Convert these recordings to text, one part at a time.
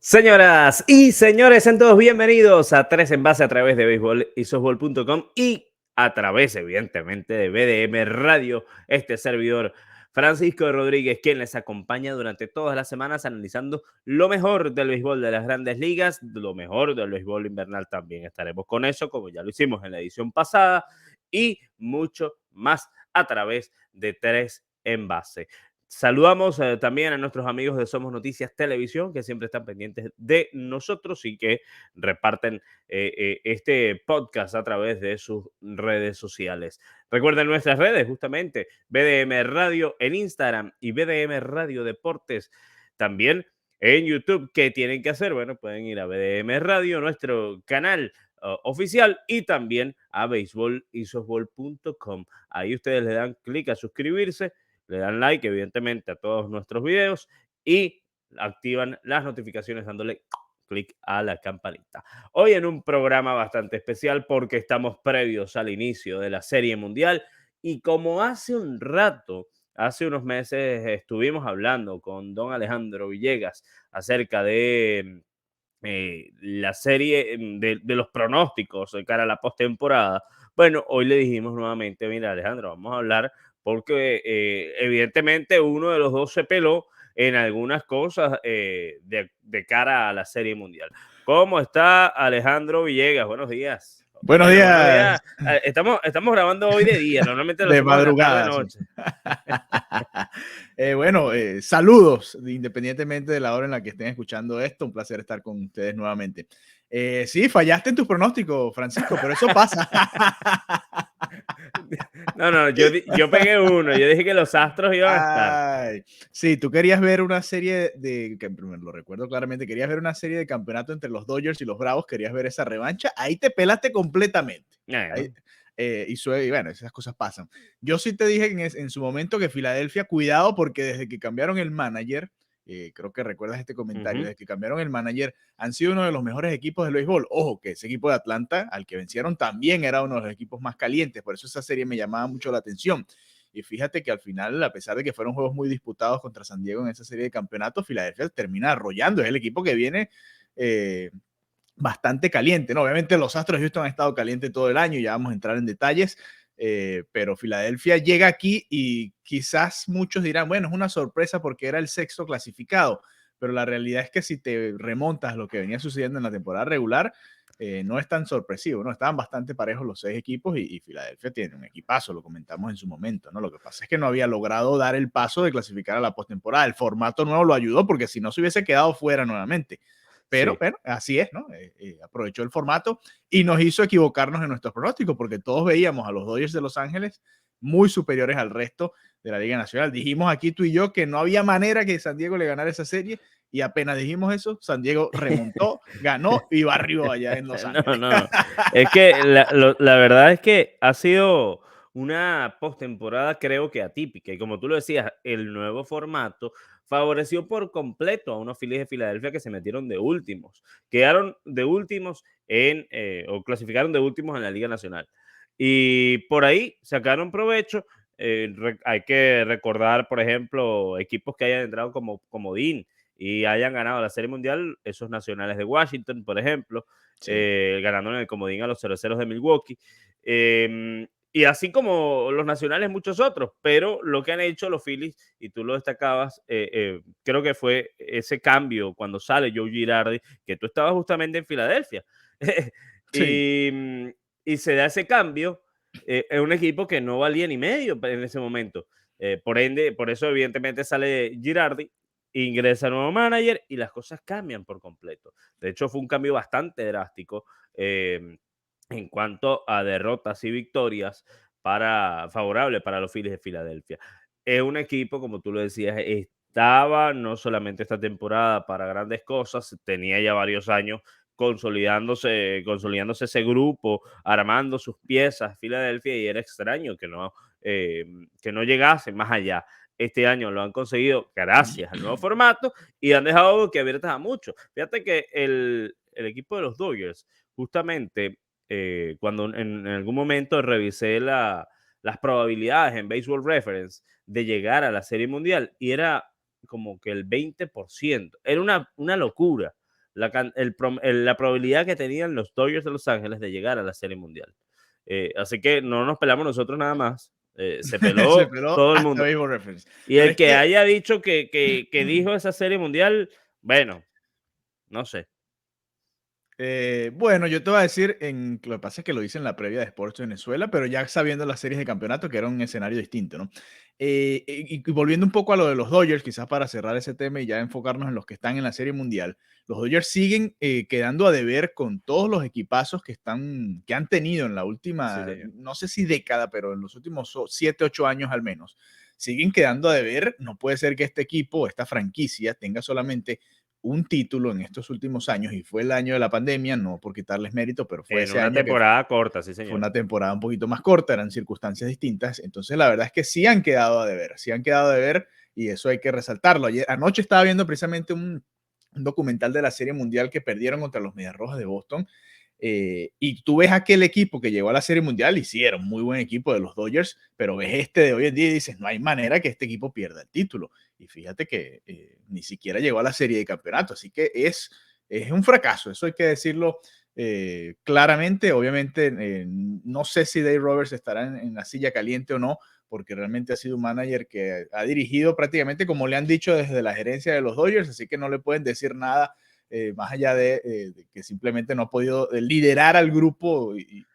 Señoras y señores, sean todos bienvenidos a Tres en Base a través de béisbolisofbol.com y a través, evidentemente, de BDM Radio. Este servidor, Francisco Rodríguez, quien les acompaña durante todas las semanas analizando lo mejor del béisbol de las grandes ligas, lo mejor del béisbol invernal también. Estaremos con eso, como ya lo hicimos en la edición pasada, y mucho más a través de Tres en Base. Saludamos también a nuestros amigos de Somos Noticias Televisión, que siempre están pendientes de nosotros y que reparten este podcast a través de sus redes sociales. Recuerden nuestras redes, justamente, BDM Radio en Instagram y BDM Radio Deportes también en YouTube. ¿Qué tienen que hacer? Bueno, pueden ir a BDM Radio, nuestro canal oficial, y también a béisbolisofbol.com. Ahí ustedes le dan clic a suscribirse, le dan like, evidentemente, a todos nuestros videos y activan las notificaciones dándole clic a la campanita. Hoy en un programa bastante especial porque estamos previos al inicio de la Serie Mundial y como hace un rato, hace unos meses, estuvimos hablando con don Alejandro Villegas acerca de la serie de los pronósticos de cara a la postemporada. Bueno, hoy le dijimos nuevamente, mira Alejandro, vamos a hablar porque evidentemente uno de los dos se peló en algunas cosas de cara a la Serie Mundial. ¿Cómo está Alejandro Villegas? Buenos días. Buenos Bueno, buenos días, días. Estamos grabando hoy de día, normalmente lo de hacemos en la madrugada, sí. tarde-noche. Saludos, independientemente de la hora en la que estén escuchando esto, un placer estar con ustedes nuevamente. Sí, fallaste en tus pronósticos, Francisco, pero eso pasa. No, yo pegué uno, yo dije que los Astros iban a estar. Ay, sí, tú querías ver una serie que lo recuerdo claramente, querías ver una serie de campeonato entre los Dodgers y los Bravos, querías ver esa revancha, ahí te pelaste completamente. Ahí, Bueno. y bueno, esas cosas pasan. Yo sí te dije en su momento que Filadelfia, cuidado, porque desde que cambiaron el manager, creo que recuerdas este comentario, desde que cambiaron el manager, han sido uno de los mejores equipos del béisbol. Ojo, que ese equipo de Atlanta, al que vencieron, también era uno de los equipos más calientes, por eso esa serie me llamaba mucho la atención. Y fíjate que al final, a pesar de que fueron juegos muy disputados contra San Diego en esa serie de campeonatos, Filadelfia termina arrollando. Es el equipo que viene bastante caliente, ¿no? Obviamente los Astros de Houston han estado calientes todo el año, ya vamos a entrar en detalles, pero Filadelfia llega aquí y quizás muchos dirán, bueno, es una sorpresa porque era el sexto clasificado, pero la realidad es que si te remontas a lo que venía sucediendo en la temporada regular, no es tan sorpresivo, ¿no? Estaban bastante parejos los 6 equipos y Filadelfia tiene un equipazo, lo comentamos en su momento, ¿no? Lo que pasa es que no había logrado dar el paso de clasificar a la postemporada. El formato nuevo lo ayudó porque si no se hubiese quedado fuera nuevamente. Pero Sí. bueno, así es, ¿no? Aprovechó el formato y nos hizo equivocarnos en nuestros pronósticos porque todos veíamos a los Dodgers de Los Ángeles muy superiores al resto de la Liga Nacional. Dijimos aquí tú y yo que no había manera que San Diego le ganara esa serie y apenas dijimos eso, San Diego remontó, ganó y barrió allá en Los No, Ángeles. no. Es que la verdad es que ha sido una postemporada, creo que atípica. Y como tú lo decías, el nuevo formato favoreció por completo a unos Phillies de Filadelfia que se metieron de últimos. Quedaron de últimos o clasificaron de últimos en la Liga Nacional. Y por ahí sacaron provecho. Hay que recordar, por ejemplo, equipos que hayan entrado como comodín y hayan ganado la Serie Mundial, esos nacionales de Washington, por ejemplo, Sí. ganando en el comodín a los Cerveceros de Milwaukee. Y así como los nacionales, muchos otros, pero lo que han hecho los Phillies, y tú lo destacabas, creo que fue ese cambio cuando sale Joe Girardi, que tú estabas justamente en Filadelfia. Sí. y, y se da ese cambio en un equipo que no valía ni medio en ese momento. Por ende, por eso evidentemente sale Girardi, ingresa nuevo manager y las cosas cambian por completo. De hecho, fue un cambio bastante drástico en cuanto a derrotas y victorias favorable para los Phillies de Filadelfia. Es un equipo, como tú lo decías, estaba no solamente esta temporada para grandes cosas, tenía ya varios años consolidándose ese grupo, armando sus piezas Filadelfia, y era extraño que no llegase más allá. Este año lo han conseguido gracias al nuevo formato y han dejado que abiertas a muchos. Fíjate que el equipo de los Dodgers, justamente cuando en algún momento revisé las probabilidades en Baseball Reference de llegar a la Serie Mundial, y era como que el 20%. Era una locura. la probabilidad que tenían los Dodgers de Los Ángeles de llegar a la Serie Mundial. Así que no nos pelamos nosotros nada más, se Se peló peló todo el hasta mundo. Baseball Reference. Y Pero el es que que haya dicho que dijo esa Serie Mundial, bueno, no sé. Bueno, yo te voy a decir, lo que pasa es que lo hice en la previa de Sports Venezuela, pero ya sabiendo las series de campeonato, que era un escenario distinto, ¿no? Y volviendo un poco a lo de los Dodgers, quizás para cerrar ese tema y ya enfocarnos en los que están en la Serie Mundial, los Dodgers siguen quedando a deber con todos los equipazos que han tenido en la Sí, última, señor. no sé si década, pero en los últimos 7, 8 años al menos. Siguen quedando a deber. No puede ser que este equipo, esta franquicia, tenga solamente un título en estos últimos años, y fue el año de la pandemia, no por quitarles mérito, pero fue En ese una año que temporada corta, sí, fue señor. una temporada un poquito más corta, eran circunstancias distintas. Entonces la verdad es que sí han quedado a deber, sí han quedado a deber, y eso hay que resaltarlo. Anoche estaba viendo precisamente un documental de la Serie Mundial que perdieron contra los Medias Rojas de Boston. Y tú ves aquel equipo que llegó a la Serie Mundial y sí, era un muy buen equipo de los Dodgers, pero ves este de hoy en día y dices, no hay manera que este equipo pierda el título. Y fíjate que ni siquiera llegó a la Serie de Campeonato, así que es un fracaso, eso hay que decirlo claramente. Obviamente, no sé si Dave Roberts estará en la silla caliente o no, porque realmente ha sido un manager que ha dirigido prácticamente como le han dicho desde la gerencia de los Dodgers, así que no le pueden decir nada más allá de que simplemente no ha podido liderar al grupo y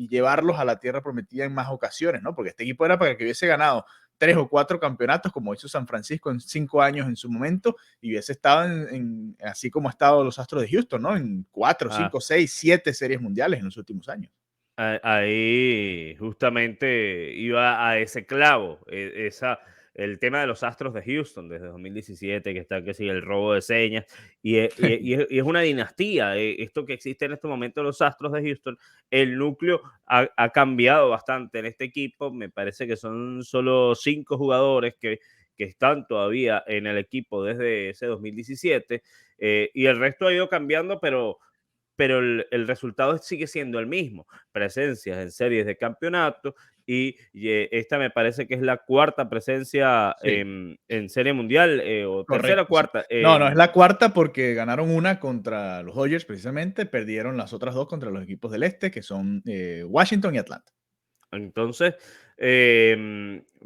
llevarlos a la tierra prometida en más ocasiones, ¿no? Porque este equipo era para que hubiese ganado 3 o 4 campeonatos, como hizo San Francisco en 5 años en su momento, y hubiese estado así como ha estado los Astros de Houston, ¿no? En 4, Ah, 5, 6, 7 series mundiales en los últimos años. ahí justamente iba a ese clavo, el tema de los Astros de Houston desde 2017, que está que sigue el robo de señas, y es una dinastía, esto que existe en este momento los Astros de Houston, el núcleo ha cambiado bastante en este equipo, me parece que son solo 5 jugadores que están todavía en el equipo desde ese 2017, y el resto ha ido cambiando, pero el resultado sigue siendo el mismo, presencias en series de campeonato y esta me parece que es la cuarta presencia Sí, en serie mundial o tercera o correcto, sí. cuarta. No, es la cuarta porque ganaron una contra los Dodgers precisamente, perdieron las otras dos contra los equipos del este, que son Washington y Atlanta. Entonces,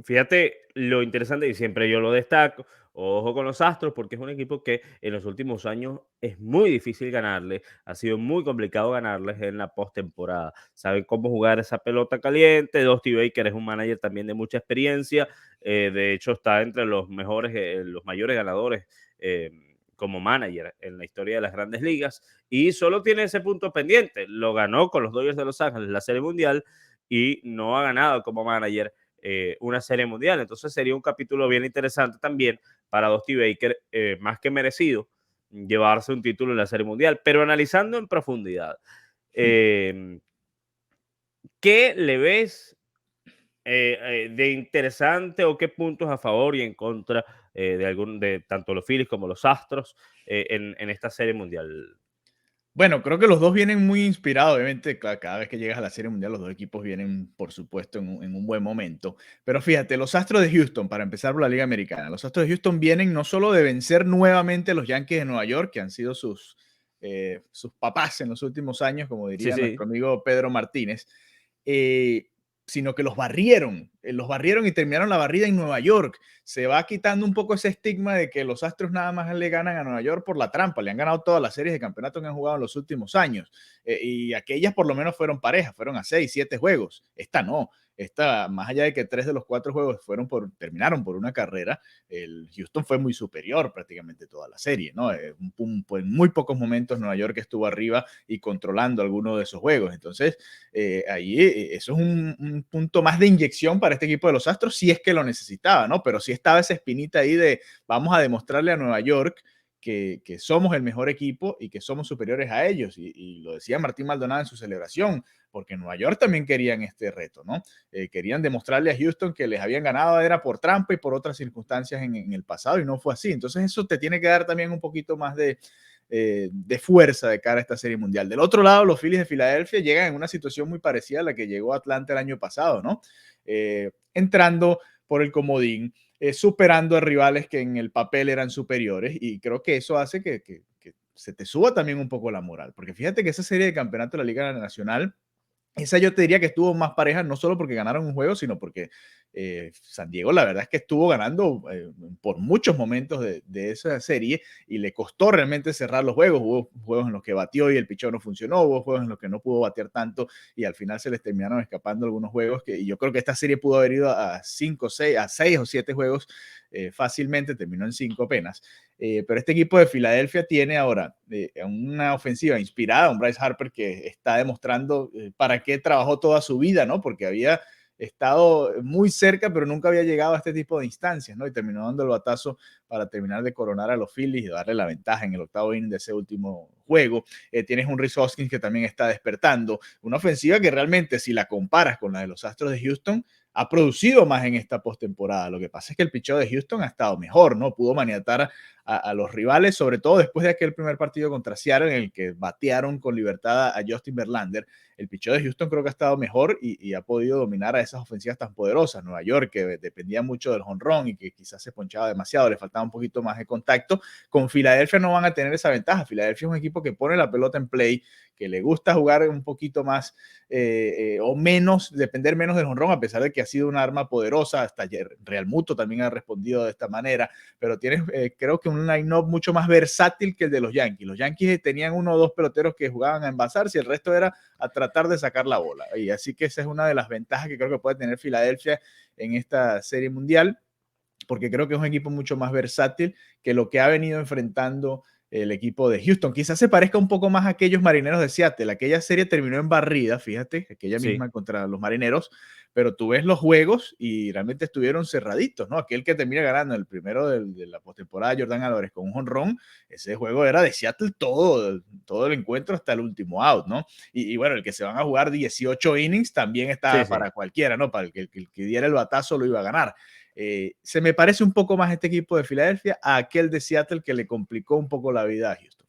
fíjate lo interesante y siempre yo lo destaco. Ojo con los Astros porque es un equipo que en los últimos años es muy difícil ganarle, ha sido muy complicado ganarles en la postemporada. Saben cómo jugar esa pelota caliente. Dusty Baker es un manager también de mucha experiencia. De hecho, está entre los mejores, los mayores ganadores como manager en la historia de las grandes ligas. Y solo tiene ese punto pendiente. Lo ganó con los Dodgers de Los Ángeles la Serie Mundial y no ha ganado como manager una serie mundial. Entonces sería un capítulo bien interesante también para Dusty Baker, más que merecido, llevarse un título en la serie mundial. Pero analizando en profundidad, eh, ¿qué le ves de interesante o qué puntos a favor y en contra de tanto los Phillies como los Astros en esta serie mundial? Bueno, creo que los dos vienen muy inspirados. Obviamente, cada vez que llegas a la Serie Mundial, los dos equipos vienen, por supuesto, en un buen momento. Pero fíjate, los Astros de Houston, para empezar por la Liga Americana, los Astros de Houston vienen no solo de vencer nuevamente a los Yankees de Nueva York, que han sido sus papás en los últimos años, como Sí, diría nuestro sí. amigo Pedro Martínez, eh, sino que los barrieron y terminaron la barrida en Nueva York. Se va quitando un poco ese estigma de que los Astros nada más le ganan a Nueva York por la trampa. Le han ganado todas las series de campeonato que han jugado en los últimos años. Y aquellas por lo menos fueron parejas, fueron a 6, 7 juegos. Esta no. Esta, más allá de que 3 de los 4 juegos terminaron por una carrera, el Houston fue muy superior prácticamente toda la serie, ¿no? Pues en muy pocos momentos Nueva York estuvo arriba y controlando alguno de esos juegos. Entonces, ahí eso es un punto más de inyección para este equipo de los Astros, si es que lo necesitaba, ¿no? Pero sí estaba esa espinita ahí de vamos a demostrarle a Nueva York que somos el mejor equipo y que somos superiores a ellos. Y lo decía Martín Maldonado en su celebración, porque Nueva York también querían este reto, ¿no? Querían demostrarle a Houston que les habían ganado era por trampa y por otras circunstancias en el pasado, y no fue así. Entonces eso te tiene que dar también un poquito más de fuerza de cara a esta serie mundial. Del otro lado, los Phillies de Filadelfia llegan en una situación muy parecida a la que llegó Atlanta el año pasado, ¿no? Entrando por el comodín, superando a rivales que en el papel eran superiores, y creo que eso hace que se te suba también un poco la moral, porque fíjate que esa serie de campeonato de la Liga Nacional, esa yo te diría que estuvo más pareja, no solo porque ganaron un juego, sino porque San Diego la verdad es que estuvo ganando por muchos momentos de esa serie y le costó realmente cerrar los juegos. Hubo juegos en los que batió y el picheo no funcionó, hubo juegos en los que no pudo batear tanto y al final se les terminaron escapando algunos juegos y yo creo que esta serie pudo haber ido a 5, 6, a 6 o 7 juegos fácilmente, terminó en 5 apenas. Pero este equipo de Filadelfia tiene ahora una ofensiva inspirada, un Bryce Harper que está demostrando para qué trabajó toda su vida, ¿no? Porque había estado muy cerca, pero nunca había llegado a este tipo de instancias, ¿no? Y terminó dando el batazo para terminar de coronar a los Phillies y darle la ventaja en el octavo inning de ese último juego. Tienes un Rhys Hoskins que también está despertando. Una ofensiva que realmente, si la comparas con la de los Astros de Houston, ha producido más en esta postemporada. Lo que pasa es que el picheo de Houston ha estado mejor, ¿no? Pudo maniatar a los rivales, sobre todo después de aquel primer partido contra Seattle en el que batearon con libertad a Justin Verlander. El picheo de Houston creo que ha estado mejor y ha podido dominar a esas ofensivas tan poderosas. Nueva York, que dependía mucho del jonrón y que quizás se ponchaba demasiado, le faltaba un poquito más de contacto. Con Filadelfia no van a tener esa ventaja. Filadelfia es un equipo que pone la pelota en play, que le gusta jugar un poquito más o menos, depender menos del jonrón, a pesar de que ha sido un arma poderosa. Hasta Real Muto también ha respondido de esta manera, pero tienes creo que un line-up mucho más versátil que el de los Yankees. Los Yankees tenían uno o dos peloteros que jugaban a envasarse y el resto era a tratar de sacar la bola. Y así que esa es una de las ventajas que creo que puede tener Filadelfia en esta serie mundial, porque creo que es un equipo mucho más versátil que lo que ha venido enfrentando el equipo de Houston. Quizás se parezca un poco más a aquellos Marineros de Seattle. Aquella serie terminó en barrida, fíjate, aquella misma contra los Marineros, pero tú ves los juegos y realmente estuvieron cerraditos, ¿no? Aquel que termina ganando el primero de la postemporada, Jordan Álvarez, con un jonrón, ese juego era de Seattle todo el encuentro hasta el último out, ¿no? Y bueno, el que se van a jugar 18 innings también está para cualquiera, ¿no? Para el que diera el batazo lo iba a ganar. Se me parece un poco más este equipo de Filadelfia a aquel de Seattle que le complicó un poco la vida a Houston.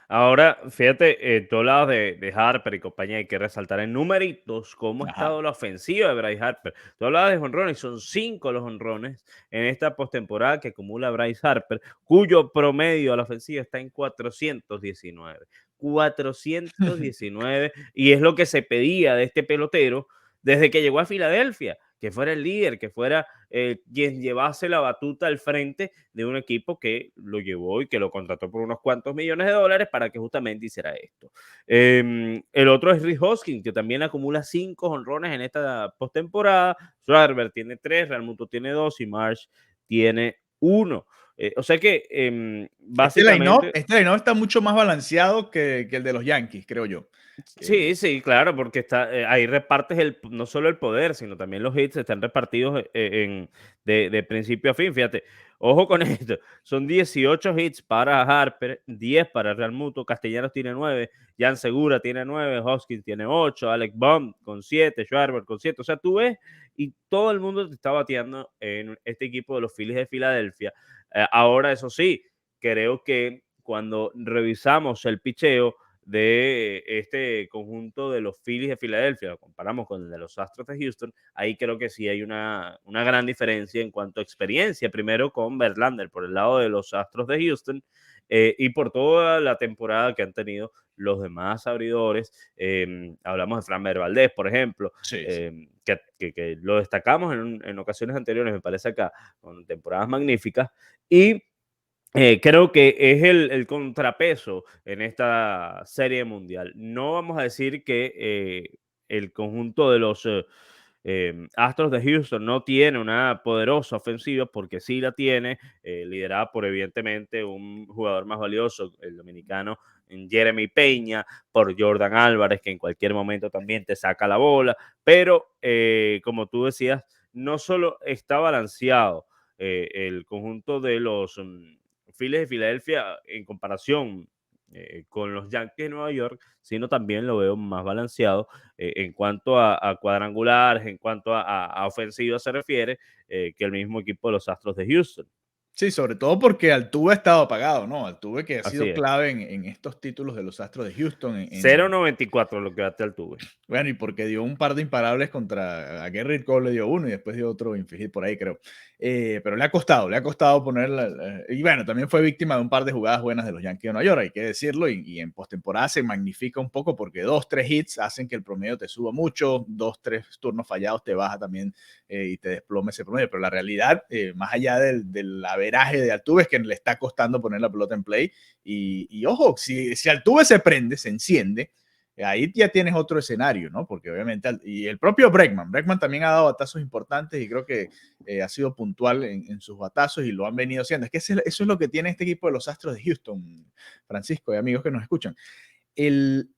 Ahora, fíjate, tú hablabas de Harper y compañía, hay que resaltar en numeritos cómo ha Ajá. estado la ofensiva de Bryce Harper. Tú hablabas de jonrones, son 5 los jonrones en esta postemporada que acumula Bryce Harper, cuyo promedio a la ofensiva está en 419. 419, y es lo que se pedía de este pelotero desde que llegó a Filadelfia, que fuera el líder, que fuera quien llevase la batuta al frente de un equipo que lo llevó y que lo contrató por unos cuantos millones de dólares para que justamente hiciera esto. El otro es Rhys Hoskins, que también acumula 5 jonrones en esta postemporada. Schwarber tiene 3, Realmuto tiene 2 y Marsh tiene 1. O sea que básicamente... Este line está mucho más balanceado que el de los Yankees, creo yo. Sí, sí, claro, porque está, ahí repartes no solo el poder, sino también los hits están repartidos de principio a fin. Fíjate, ojo con esto, son 18 hits para Harper, 10 para Real Muto, Castellanos tiene 9, Jan Segura tiene 9, Hoskins tiene 8, Alec Bohm con 7, Schwarber con 7. O sea, tú ves y todo el mundo te está bateando en este equipo de los Phillies de Filadelfia. Ahora, eso sí, creo que cuando revisamos el picheo de este conjunto de los Phillies de Filadelfia, lo comparamos con el de los Astros de Houston, ahí creo que sí hay una gran diferencia en cuanto a experiencia, primero con Verlander por el lado de los Astros de Houston y por toda la temporada que han tenido los demás abridores. Hablamos de Framber Valdez, por ejemplo, Sí, sí. que lo destacamos en ocasiones anteriores, me parece acá, con temporadas magníficas, y creo que es el contrapeso en esta serie mundial. No vamos a decir que el conjunto de los Astros de Houston no tiene una poderosa ofensiva, porque sí la tiene, liderada por evidentemente un jugador más valioso, el dominicano Jeremy Peña, por Jordan Álvarez, que en cualquier momento también te saca la bola, pero como tú decías, no solo está balanceado el conjunto de los Phillies de Filadelfia en comparación con los Yankees de Nueva York, sino también lo veo más balanceado en cuanto a cuadrangulares, en cuanto a ofensiva se refiere, que el mismo equipo de los Astros de Houston. Sí, sobre todo porque Altuve ha estado apagado, ¿no? Altuve que ha Así sido es. clave en estos títulos de los Astros de Houston. 0.94 lo que bate Altuve. Bueno, y porque dio un par de imparables contra a Gerrit Cole, le dio uno y después dio otro infligir por ahí, creo. Pero le ha costado ponerla. Y bueno, también fue víctima de un par de jugadas buenas de los Yankees de Nueva York, hay que decirlo. Y en postemporada se magnifica un poco porque 2, 3 hits hacen que el promedio te suba mucho, 2, 3 turnos fallados te baja también y te desploma ese promedio. Pero la realidad, más allá del averaje de Altuve, es que le está costando poner la pelota en play. Y ojo, si Altuve se prende, se enciende, ahí ya tienes otro escenario, ¿no? Porque obviamente, y el propio Bregman también ha dado batazos importantes y creo que ha sido puntual en sus batazos y lo han venido haciendo. Es que eso es lo que tiene este equipo de los Astros de Houston, Francisco y amigos que nos escuchan. El,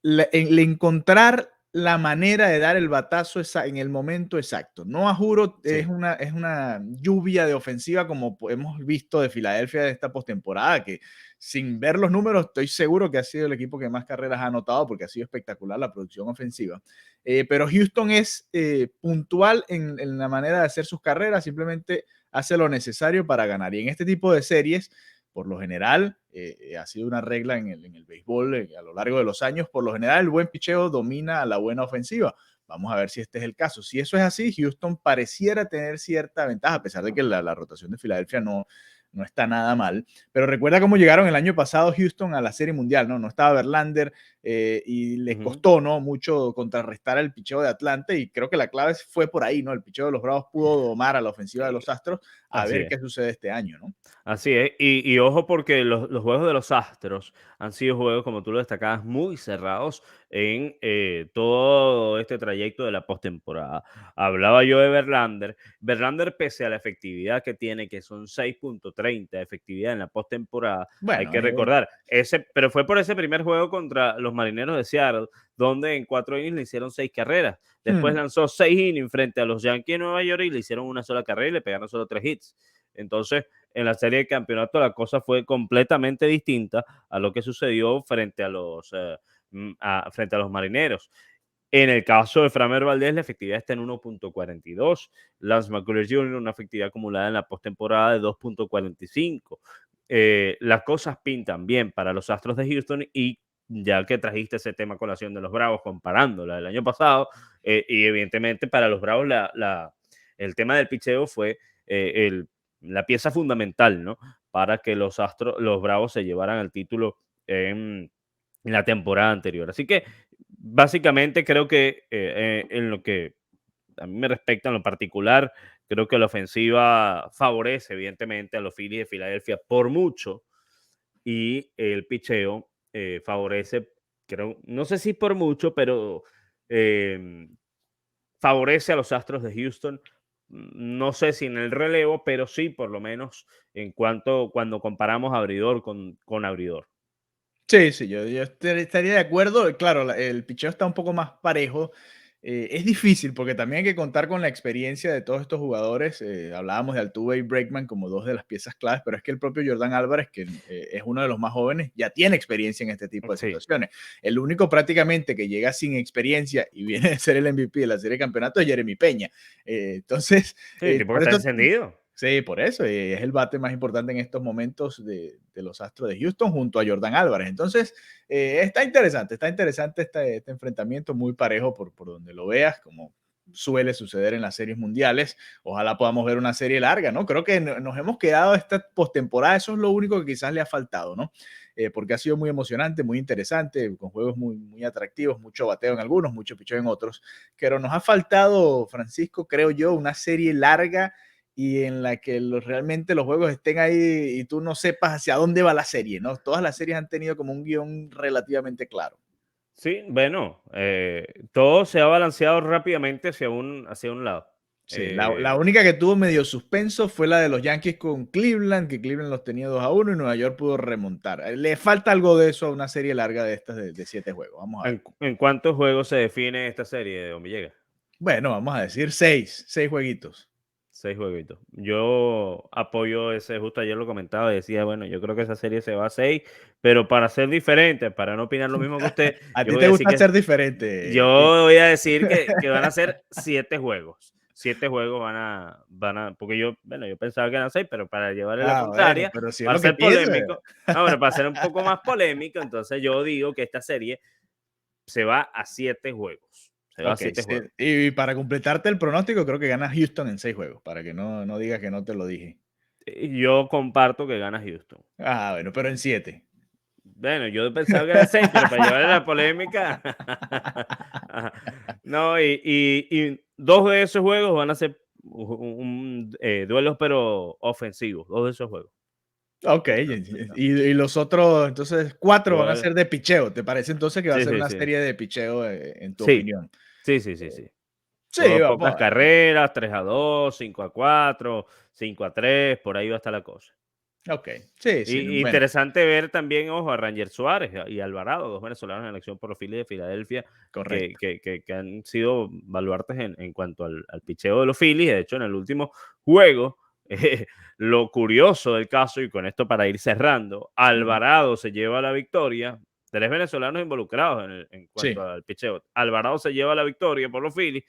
el encontrar la manera de dar el batazo en el momento exacto. No a juro, Sí. es una lluvia de ofensiva como hemos visto de Filadelfia de esta postemporada, que sin ver los números estoy seguro que ha sido el equipo que más carreras ha anotado porque ha sido espectacular la producción ofensiva. Pero Houston es puntual en la manera de hacer sus carreras, simplemente hace lo necesario para ganar. Y en este tipo de series, por lo general, ha sido una regla en el béisbol a lo largo de los años, por lo general el buen picheo domina a la buena ofensiva. Vamos a ver si este es el caso. Si eso es así, Houston pareciera tener cierta ventaja, a pesar de que la rotación de Filadelfia no está nada mal. Pero recuerda cómo llegaron el año pasado Houston a la Serie Mundial, ¿no? No estaba Verlander y les costó, ¿no? Mucho contrarrestar el picheo de Atlanta y creo que la clave fue por ahí, ¿no? El picheo de los Bravos pudo domar a la ofensiva de los Astros, a Así ver es. qué sucede este año, ¿no? Así es, y ojo porque los juegos de los Astros han sido juegos, como tú lo destacabas, muy cerrados en todo este trayecto de la postemporada. Hablaba yo de Verlander. Verlander, pese a la efectividad que tiene, que son 6.30 de efectividad en la postemporada, hay Bueno, que recordar, pero fue por ese primer juego contra los Marineros de Seattle, donde en 4 innings le hicieron 6 carreras. Después lanzó 6 innings frente a los Yankees de Nueva York y le hicieron una sola carrera y le pegaron solo 3 hits. Entonces, en la serie de campeonato la cosa fue completamente distinta a lo que sucedió frente a frente a los Marineros. En el caso de Framber Valdez, la efectividad está en 1.42. Lance McCullers Jr., una efectividad acumulada en la postemporada de 2.45. Las cosas pintan bien para los Astros de Houston y ya que trajiste ese tema a colación de los Bravos comparándola del año pasado, y evidentemente para los Bravos el tema del picheo fue la pieza fundamental, ¿no? Para que los Bravos se llevaran el título en la temporada anterior. Así que básicamente creo que en lo que a mí me respecta en lo particular, creo que la ofensiva favorece evidentemente a los Phillies de Filadelfia por mucho y el picheo favorece, creo, no sé si por mucho, pero favorece a los Astros de Houston. No sé si en el relevo, pero sí por lo menos en cuanto cuando comparamos abridor con abridor. Sí, sí, yo estaría de acuerdo. Claro, el picheo está un poco más parejo. Es difícil porque también hay que contar con la experiencia de todos estos jugadores. Hablábamos de Altuve y Bregman como dos de las piezas claves, pero es que el propio Jordan Álvarez, que es uno de los más jóvenes, ya tiene experiencia en este tipo de Sí, situaciones. El único prácticamente que llega sin experiencia y viene a ser el MVP de la serie de campeonato es Jeremy Peña. Entonces, sí, el tipo que por está eso encendido. sí, por eso, es el bate más importante en estos momentos de los Astros de Houston junto a Jordan Álvarez. Entonces, está interesante este enfrentamiento, muy parejo por donde lo veas, como suele suceder en las series mundiales. Ojalá podamos ver una serie larga, ¿no? Creo que nos hemos quedado esta postemporada, eso es lo único que quizás le ha faltado, ¿no? Porque ha sido muy emocionante, muy interesante, con juegos muy, muy atractivos, mucho bateo en algunos, mucho picheo en otros, pero nos ha faltado, Francisco, creo yo, una serie larga y en la que realmente los juegos estén ahí y tú no sepas hacia dónde va la serie, ¿no? Todas las series han tenido como un guión relativamente claro. Sí, bueno, todo se ha balanceado rápidamente hacia un lado. Sí, la única que tuvo medio suspenso fue la de los Yankees con Cleveland, que Cleveland los tenía 2-1 y Nueva York pudo remontar. Le falta algo de eso a una serie larga de estas de 7 juegos. Vamos a ver. ¿En cuántos juegos se define esta serie, Don Villegas? Bueno, vamos a decir 6 jueguitos. 6 jueguitos. Yo apoyo ese, justo ayer lo comentaba, decía, bueno, yo creo que esa serie se va a 6, pero para ser diferente, para no opinar lo mismo que usted, A yo ti voy te a decir gusta que ser diferente, yo King. voy a decir que van a ser 7 juegos. 7 juegos porque yo pensaba que eran 6, pero para llevarle la Bueno, contraria, pero si es para lo que ser piensas. polémico, no, pero para ser un poco más polémico, entonces yo digo que esta serie se va a 7 juegos. Se va a Ok, 7 sí, juegos. y para completarte el pronóstico, creo que gana Houston en 6 juegos, para que no digas que no te lo dije. Yo comparto que gana Houston. Bueno, pero en 7. Bueno, yo pensaba que eran 6, pero para llevarle la polémica. Ajá. No, y 2 de esos juegos van a ser duelos, pero ofensivos. 2 de esos juegos. Ok, y los otros, entonces 4 van a Yo, ser de picheo. ¿Te parece entonces que va a sí, ser sí, una sí. serie de picheo, en tu Sí, opinión? sí, sí, sí, Eh, sí. Sí, Pocas vamos a ver. carreras, 3-2, 5-4, 5-3, por ahí va a estar la cosa. Ok, sí, sí, Y bueno, interesante ver también, ojo, a Ranger Suárez y Alvarado, 2 venezolanos en elección por los Phillies de Filadelfia, correcto. que han sido baluartes en cuanto al picheo de los Phillies. De hecho, en el último juego, lo curioso del caso, y con esto para ir cerrando, Ujú. Alvarado se lleva la victoria. 3 venezolanos involucrados en cuanto Sí, al picheo. Alvarado se lleva la victoria por los Phillies,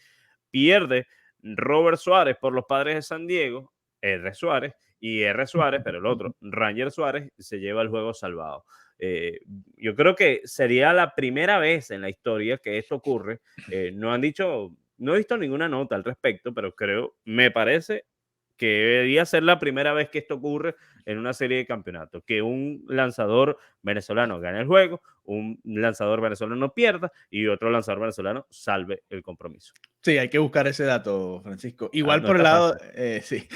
pierde Robert Suárez por los Padres de San Diego, R. Suárez, y R. Suárez, pero el otro, Ranger Suárez, se lleva el juego salvado. Eh, yo creo que sería la primera vez en la historia que esto ocurre. No han dicho, no he visto ninguna nota al respecto, pero me parece que debería ser la primera vez que esto ocurre en una serie de campeonatos, que un lanzador venezolano gane el juego, un lanzador venezolano pierda y otro lanzador venezolano salve el compromiso. sí, hay que buscar ese dato, Francisco. Igual No por el está lado, fácil. sí,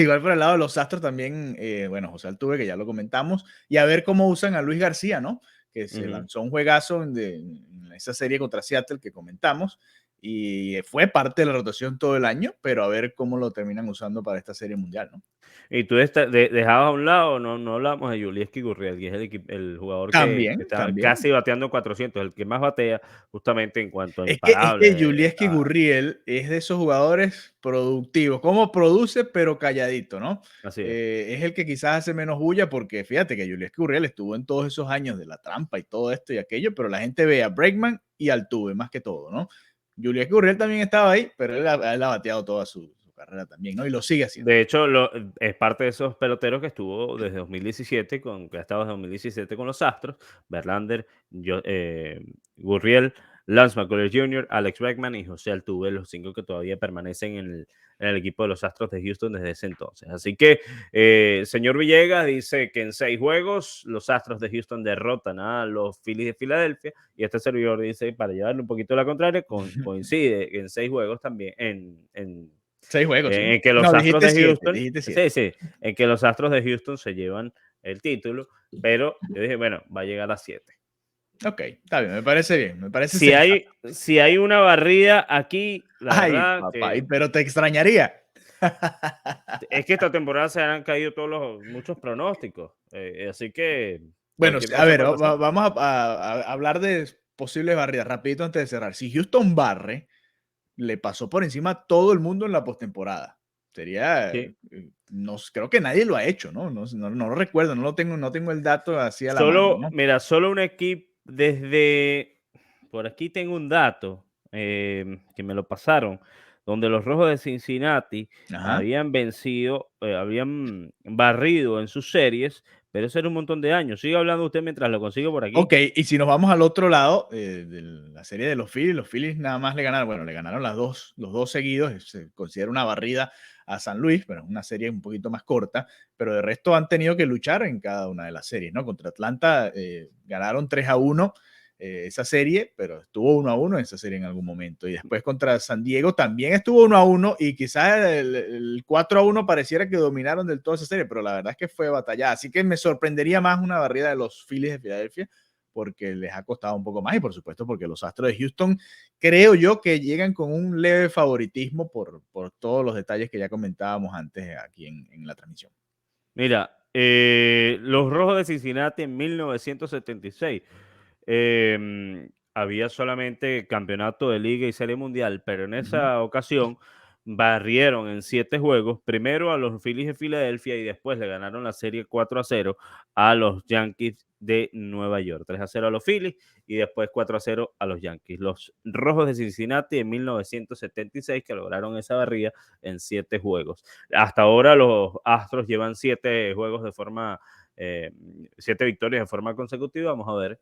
igual por el lado de los Astros también, bueno, José Altuve, que ya lo comentamos, y a ver cómo usan a Luis García, ¿no? Que se Ujú. lanzó un juegazo en esa serie contra Seattle que comentamos, y fue parte de la rotación todo el año, pero a ver cómo lo terminan usando para esta serie mundial, ¿no? Y tú dejabas a un lado, no hablamos de Yulieski Gurriel, que es el jugador que También, está también. casi bateando 400, el que más batea justamente en cuanto a Es que imparable. Julieski Gurriel es de esos jugadores productivos, como produce, pero calladito, ¿no? Así es. Es el que quizás hace menos bulla, porque fíjate que Julieski Gurriel estuvo en todos esos años de la trampa y todo esto y aquello, pero la gente ve a Bregman y Altuve más que todo, ¿no? Julieski Gurriel también estaba ahí, pero él ha bateado toda su carrera también, ¿no? Y lo sigue haciendo. De hecho, es parte de esos peloteros que estuvo desde 2017, que ha estado desde 2017 con los Astros: Verlander, Gurriel, Lance McCullers Jr., Alex Bregman y José Altuve, los 5 que todavía permanecen en el equipo de los Astros de Houston desde ese entonces. Así que, señor Villegas dice que en 6 juegos los Astros de Houston derrotan a los Phillies de Filadelfia, y este servidor dice, para llevarle un poquito la contraria, coincide en 6 juegos también en 6 juegos, sí. en que los No, Astros dijiste de siete, Houston, dijiste siete. sí, sí, en que los Astros de Houston se llevan el título, pero yo dije, bueno, va a llegar a 7. Ok, está bien, me parece Si sensato. hay, si hay una barrida aquí, la Ay, verdad papá, que pero te extrañaría. es que esta temporada se han caído muchos pronósticos, así que Bueno, cualquier a cosa ver, puede pasar. vamos a hablar de posibles barridas rapidito antes de cerrar. Si Houston barre, le pasó por encima a todo el mundo en la postemporada. Sería, Sí. no, creo que nadie lo ha hecho, ¿no? No lo recuerdo, no tengo el dato así a la mano, Solo, ¿no? mira, solo un equipo por aquí tengo un dato que me lo pasaron, donde los Rojos de Cincinnati Ajá. habían barrido en sus series, pero eso era un montón de años. Sigue hablando usted mientras lo consigo por aquí. Ok, y si nos vamos al otro lado, de la serie de los Phillies nada más le ganaron, bueno, le ganaron los dos seguidos, se considera una barrida a San Luis, pero es una serie un poquito más corta, pero de resto han tenido que luchar en cada una de las series, ¿no? Contra Atlanta ganaron 3-1 esa serie, pero estuvo 1-1 esa serie en algún momento, y después contra San Diego también estuvo 1-1, y quizás el 4-1 pareciera que dominaron del todo esa serie, pero la verdad es que fue batallada, así que me sorprendería más una barrida de los Phillies de Filadelfia, porque les ha costado un poco más y por supuesto porque los Astros de Houston creo yo que llegan con un leve favoritismo por todos los detalles que ya comentábamos antes aquí en la transmisión. Mira, los Rojos de Cincinnati en 1976 había solamente campeonato de liga y serie mundial, pero en Ujú. esa ocasión barrieron en 7 juegos, primero a los Phillies de Filadelfia y después le ganaron la serie 4-0 a los Yankees de Nueva York. 3-0 a los Phillies y después 4-0 a los Yankees. Los Rojos de Cincinnati en 1976 que lograron esa barrida en 7 juegos. Hasta ahora los Astros llevan 7 juegos de forma, 7 victorias de forma consecutiva. Vamos a ver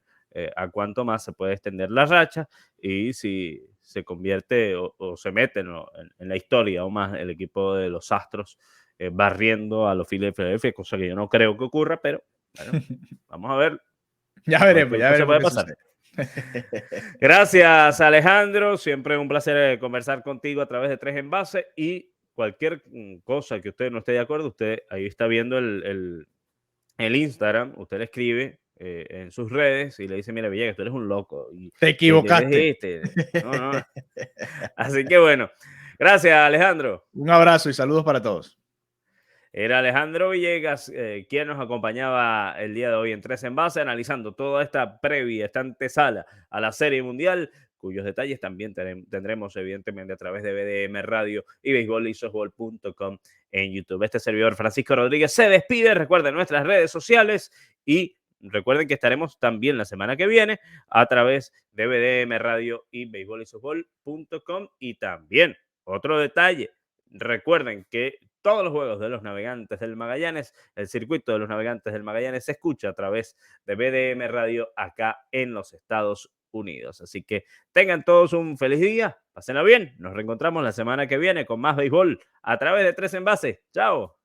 a cuánto más se puede extender la racha y si se convierte o se mete en la historia o más el equipo de los Astros barriendo a los Phillies de Philadelphia, cosa que yo no creo que ocurra, pero bueno, vamos a ver. Ya veremos, ya veremos qué pasar. Gracias, Alejandro. Siempre un placer conversar contigo a través de 3 en Base y cualquier cosa que usted no esté de acuerdo, usted ahí está viendo el Instagram, usted le escribe en sus redes y le dice, mira, Villegas, tú eres un loco. Y, te equivocaste. No. Así que bueno, gracias, Alejandro. Un abrazo y saludos para todos. Era Alejandro Villegas quien nos acompañaba el día de hoy en 3 en Base, analizando toda esta previa, esta antesala a la Serie Mundial, cuyos detalles también tendremos evidentemente a través de BDM Radio y beisbolisosbol.com en YouTube. Este servidor Francisco Rodríguez se despide. Recuerden nuestras redes sociales y recuerden que estaremos también la semana que viene a través de BDM Radio y beisbolisosbol.com. Y también otro detalle, recuerden que todos los juegos de los Navegantes del Magallanes, el circuito de los Navegantes del Magallanes se escucha a través de BDM Radio acá en los Estados Unidos. Así que tengan todos un feliz día, pásenla bien, nos reencontramos la semana que viene con más béisbol a través de 3 en Base. ¡Chao!